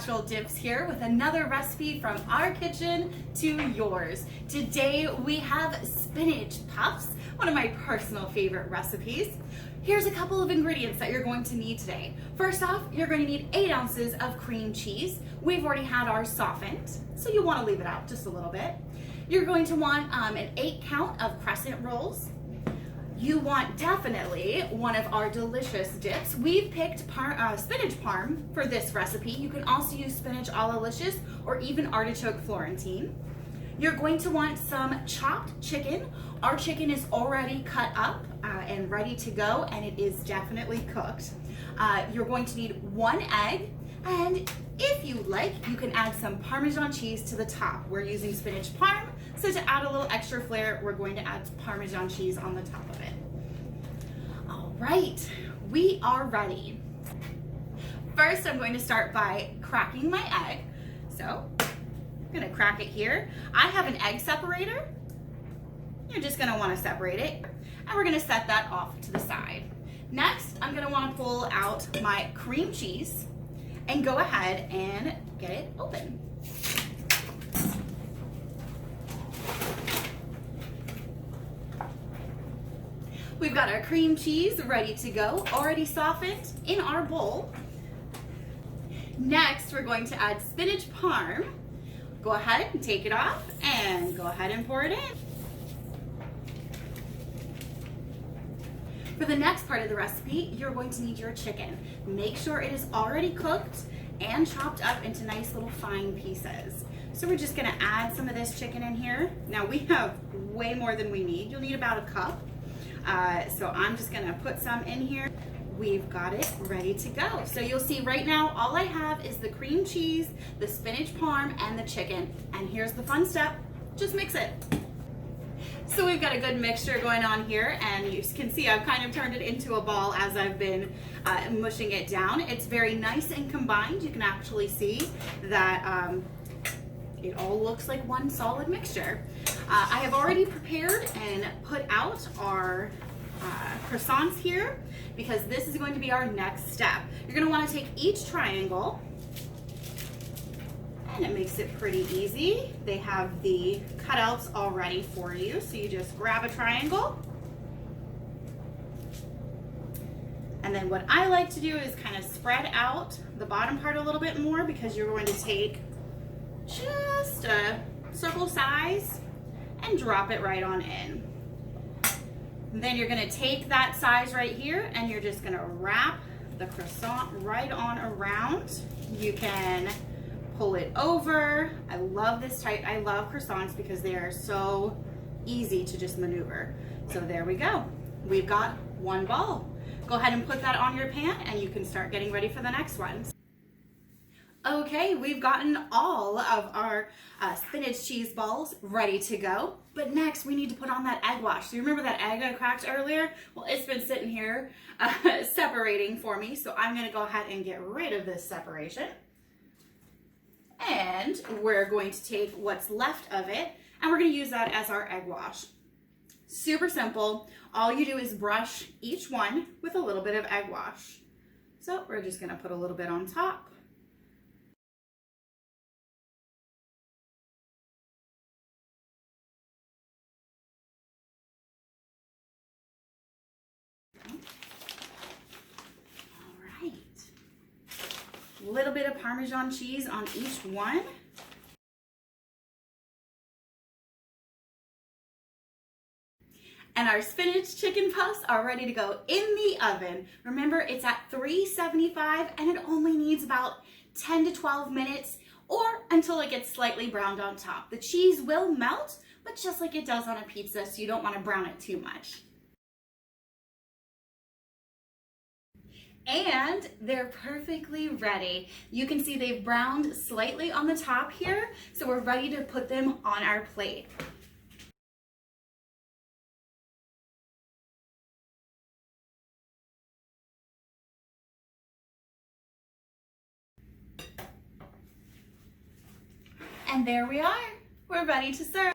Natural Dips here with another recipe from our kitchen to yours. Today we have spinach puffs, one of my personal favorite recipes. Here's a couple of ingredients that you're going to need today. First off, you're going to need 8 ounces of cream cheese. We've already had ours softened, so you want to leave it out just a little bit. You're going to want an 8 count of crescent rolls. You want definitely one of our delicious dips. We've picked spinach parm for this recipe. You can also use spinach a la licious or even artichoke Florentine. You're going to want some chopped chicken. Our chicken is already cut up and ready to go, and it is definitely cooked. You're going to need 1 egg, and if you like, you can add some Parmesan cheese to the top. We're using spinach parm, so to add a little extra flair, we're going to add Parmesan cheese on the top of it. All right, we are ready. First, I'm going to start by cracking my egg. So, I'm gonna crack it here. I have an egg separator. You're just gonna wanna separate it, and we're gonna set that off to the side. Next, I'm gonna wanna pull out my cream cheese and go ahead and get it open. We've got our cream cheese ready to go, already softened in our bowl. Next, we're going to add spinach parm. Go ahead and take it off and go ahead and pour it in. For the next part of the recipe, you're going to need your chicken. Make sure it is already cooked and chopped up into nice little fine pieces. So we're just gonna add some of this chicken in here. Now we have way more than we need. You'll need about a cup. So I'm just gonna put some in here. We've got it ready to go. So you'll see right now, all I have is the cream cheese, the spinach parm, and the chicken. And here's the fun step, just mix it. So we've got a good mixture going on here, and you can see I've kind of turned it into a ball as I've been mushing it down. It's very nice and combined. You can actually see that it all looks like one solid mixture. I have already prepared and put out our croissants here because this is going to be our next step. You're going to want to take each triangle, and it makes it pretty easy. They have the cutouts already for you, so you just grab a triangle. And then what I like to do is kind of spread out the bottom part a little bit more, because you're going to take just a circle size and drop it right on in. And then you're gonna take that size right here, and you're just gonna wrap the croissant right on around. You can pull it over. I love this type. I love croissants because they are so easy to just maneuver. So there we go. We've got one ball. Go ahead and put that on your pan, and you can start getting ready for the next one. Okay, we've gotten all of our spinach cheese balls ready to go, but next we need to put on that egg wash. So you remember that egg I cracked earlier? Well, it's been sitting here separating for me, so I'm gonna go ahead and get rid of this separation. And we're going to take what's left of it, and we're gonna use that as our egg wash. Super simple. All you do is brush each one with a little bit of egg wash. So we're just gonna put a little bit on top. All right, a little bit of Parmesan cheese on each one. And our spinach chicken puffs are ready to go in the oven. Remember, it's at 375, and it only needs about 10 to 12 minutes, or until it gets slightly browned on top. The cheese will melt, but just like it does on a pizza, so you don't want to brown it too much. And they're perfectly ready. You can see they've browned slightly on the top here, so we're ready to put them on our plate. And there we are. We're ready to serve.